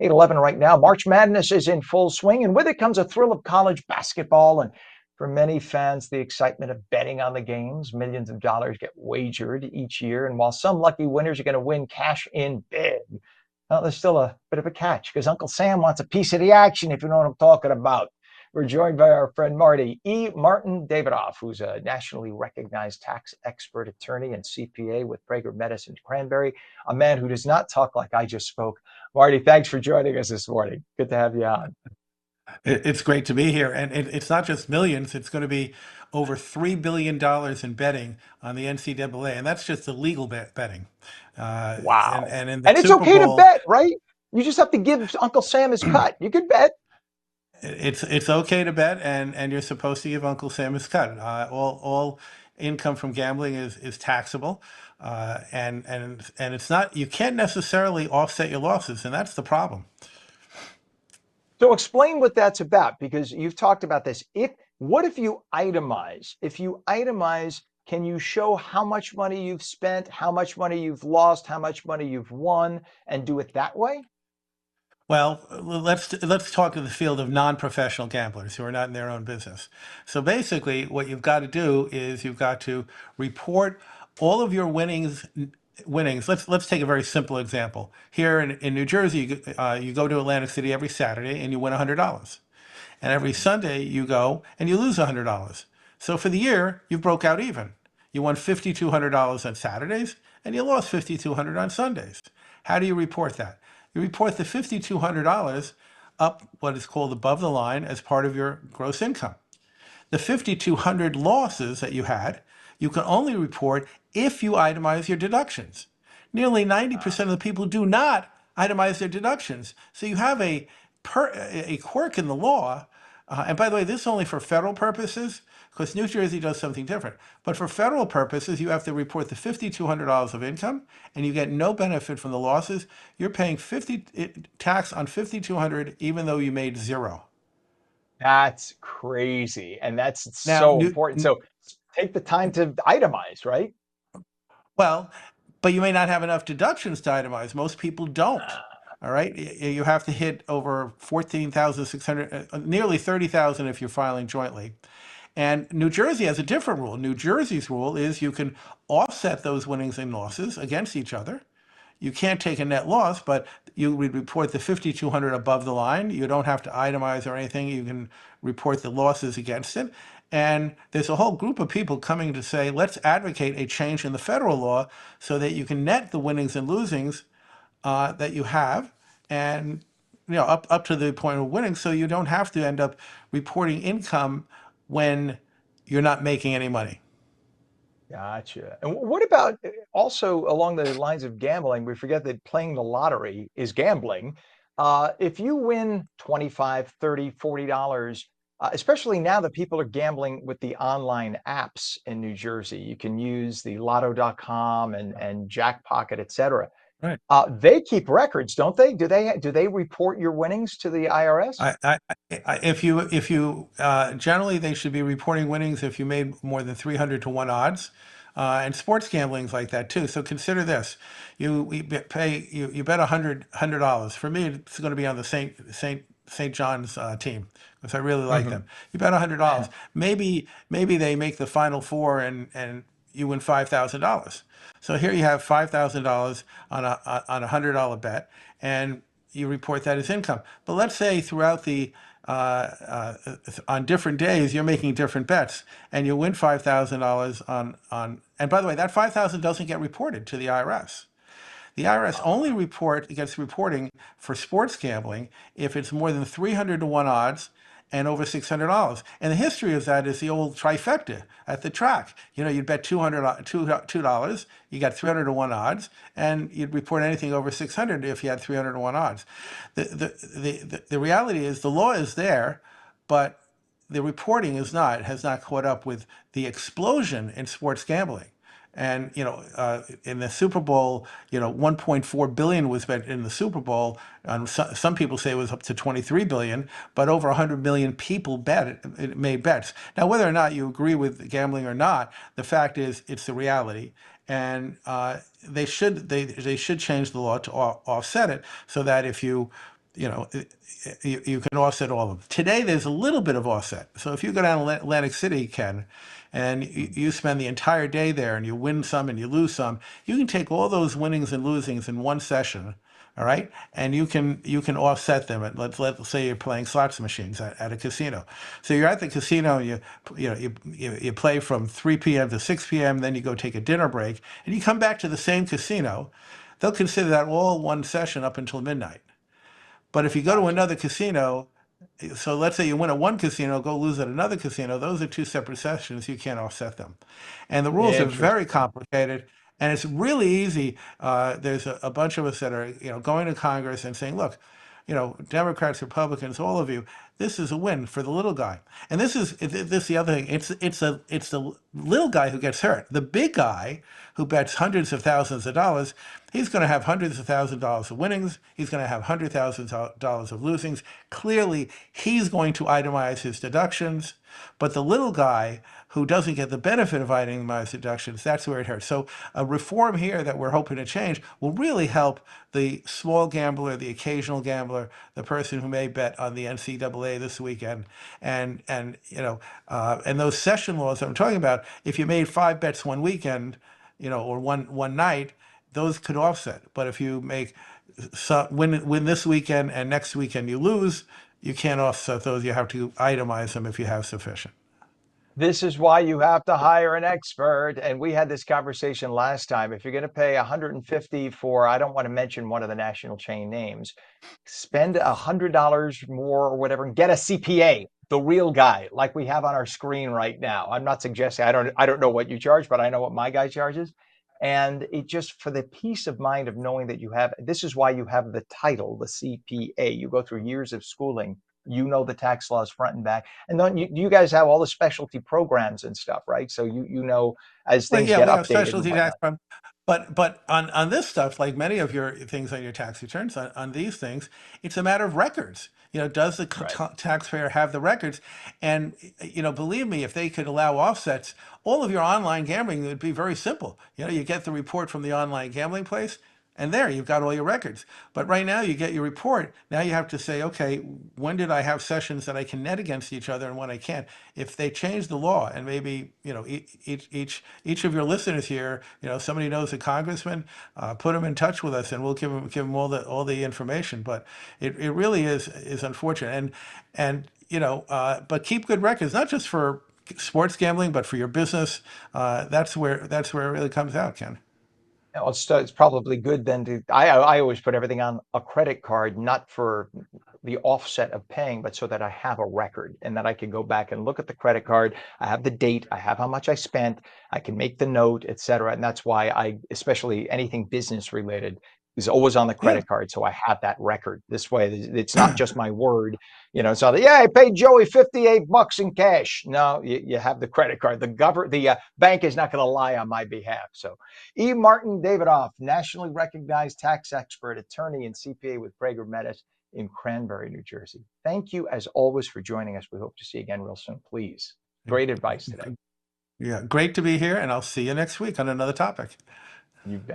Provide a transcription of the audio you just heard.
8:11 right now. March Madness is in full swing, and with it comes a thrill of college basketball. And for many fans, the excitement of betting on the games. Millions of dollars get wagered each year. And while some lucky winners are going to win cash in big, well, there's still a bit of a catch because Uncle Sam wants a piece of the action, if you know what I'm talking about. We're joined by our friend Marty E. Martin Davidoff, who's a nationally recognized tax expert, attorney, and CPA with Prager Medicine Cranberry, a man who does not talk like I just spoke. Marty, thanks for joining us this morning. Good to have you on. It's great to be here. And it's not just millions, it's going to be over $3 billion in betting on the NCAA. And that's just the legal betting. Wow. And in the And it's Super okay to Bowl, bet, right? You just have to give Uncle Sam his cut. You can bet. it's okay to bet, and you're supposed to give Uncle Sam his cut. All income from gambling is taxable. And it's not, you can't necessarily offset your losses, and that's the problem. So explain what that's about because you've talked about this. If what if you itemize? If you itemize, can you show how much money you've spent, how much money you've lost, how much money you've won, and do it that way? Well, let's talk in the field of non-professional gamblers who are not in their own business. So basically, what you've got to do is you've got to report all of your winnings. Let's take a very simple example. Here in New Jersey, you go to Atlantic City every Saturday and you win $100, and every Sunday you go and you lose $100. So for the year, you broke out even. You won $5,200 on Saturdays and you lost $5,200 on Sundays. How do you report that? You report the $5,200 up what is called above the line as part of your gross income. The 5,200 losses that you had, you can only report if you itemize your deductions. Nearly 90% of the people do not itemize their deductions. So you have a quirk in the law. And by the way, this is only for federal purposes, because New Jersey does something different. But for federal purposes, you have to report the $5,200 of income, and you get no benefit from the losses. You're paying 50 tax on 5,200, even though you made zero. That's crazy. And that's Now, so important. So take the time to itemize, right? well, but you may not have enough deductions to itemize. Most people don't. All right. You have to hit over 14,600, nearly 30,000 if you're filing jointly. And New Jersey has a different rule. New Jersey's rule is you can offset those winnings and losses against each other. You can't take a net loss, but you would report the 5,200 above the line. You don't have to itemize or anything. You can report the losses against it. And there's a whole group of people coming to say, let's advocate a change in the federal law so that you can net the winnings and losings that you have, and up to the point of winning, so you don't have to end up reporting income when you're not making any money. Gotcha. And what about also along the lines of gambling? We forget that playing the lottery is gambling. If you win 25, 30, $40, especially now that people are gambling with the online apps in New Jersey, you can use the lotto.com and Jackpocket, et cetera. Right. They keep records, don't they? Do they report your winnings to the IRS? If you generally they should be reporting winnings if you made more than 300 to 1 odds. And sports gambling's like that too. So consider this: you bet $100. For me, it's going to be on the St. John's team because I really like Hmm. them. You bet $100. Maybe they make the Final Four and you win $5,000. So here you have $5,000 on a $100 bet, and you report that as income. But let's say throughout the on different days you're making different bets, and you win $5,000 on. And by the way, that 5,000 doesn't get reported to the IRS. The IRS only gets reporting for sports gambling if it's more than 300 to 1 odds and over $600. And the history of that is the old trifecta at the track. You'd bet $200, you got 300 to 1 odds, and you'd report anything over 600 if you had 300 to 1 odds. The reality is the law is there, but the reporting has not caught up with the explosion in sports gambling. And in the Super Bowl, 1.4 billion was bet in the Super Bowl. Some people say it was up to 23 billion, but over 100 million people made bets. Now, whether or not you agree with gambling or not, the fact is it's the reality, and they should change the law to offset it so that if you you can offset all of them. Today, there's a little bit of offset. So if you go down to Atlantic City, Ken, and you spend the entire day there and you win some and you lose some, you can take all those winnings and losings in one session, all right? And you can offset them. And let's say you're playing slots machines at a casino. So you're at the casino, you play from 3 p.m. to 6 p.m., then you go take a dinner break, and you come back to the same casino. They'll consider that all one session up until midnight. But if you go to Gotcha. another casino, so let's say you win at one casino, go lose at another casino, those are two separate sessions. You can't offset them. And the rules are very Interesting. complicated. And it's really easy. There's a bunch of us that are, going to Congress and saying, look, Democrats, Republicans, all of you, this is a win for the little guy. And this is the other thing. It's the little guy who gets hurt. The big guy who bets hundreds of thousands of dollars, he's going to have hundreds of thousands of dollars of winnings. He's going to have hundred thousands of dollars of losings. Clearly, he's going to itemize his deductions. But the little guy who doesn't get the benefit of itemized deductions, that's where it hurts. So a reform here that we're hoping to change will really help the small gambler, the occasional gambler, the person who may bet on the NCAA this weekend, and those session laws that I'm talking about. If you made 5 bets one weekend, or one night, those could offset. But if you make win this weekend and next weekend you lose, you can't offset those. You have to itemize them if you have sufficient. This is why you have to hire an expert. And we had this conversation last time. If you're going to pay 150 for, I don't want to mention one of the national chain names, spend $100 more or whatever and get a CPA, the real guy, like we have on our screen right now. I'm not suggesting I don't know what you charge, but I know what my guy charges. And it just for the peace of mind of knowing that you have, this is why you have the title, the CPA. You go through years of schooling, you know the tax laws front and back. And then you guys have all the specialty programs and stuff, right? So you know as Well, things yeah, get we have updated and specialty tax whatnot. fund, but on this stuff, like many of your things on your tax returns, on these things, it's a matter of records. Does the Right. taxpayer have the records? And believe me, if they could allow offsets, all of your online gambling would be very simple. You get the report from the online gambling place, and there you've got all your records. But right now, you get your report. Now you have to say, okay, when did I have sessions that I can net against each other and when I can't? If they change the law, and maybe each of your listeners here, somebody knows a congressman, put them in touch with us, and we'll give them all the information. But it really is unfortunate, but keep good records, not just for sports gambling, but for your business. That's where it really comes out, Ken. Well, it's probably good then to, I always put everything on a credit card, not for the offset of paying, but so that I have a record and that I can go back and look at the credit card. I have the date, I have how much I spent, I can make the note, etc. And that's why especially anything business related, is always on the Yeah. credit card. So I have that record. This way, it's not just my word. It's not, yeah, I paid Joey $58 in cash. No, you have the credit card. The bank is not going to lie on my behalf. So E. Martin Davidoff, nationally recognized tax expert, attorney, and CPA with Prager Metis in Cranberry, New Jersey. Thank you, as always, for joining us. We hope to see you again real soon. Please. Great advice today. Yeah, great to be here, and I'll see you next week on another topic. You bet.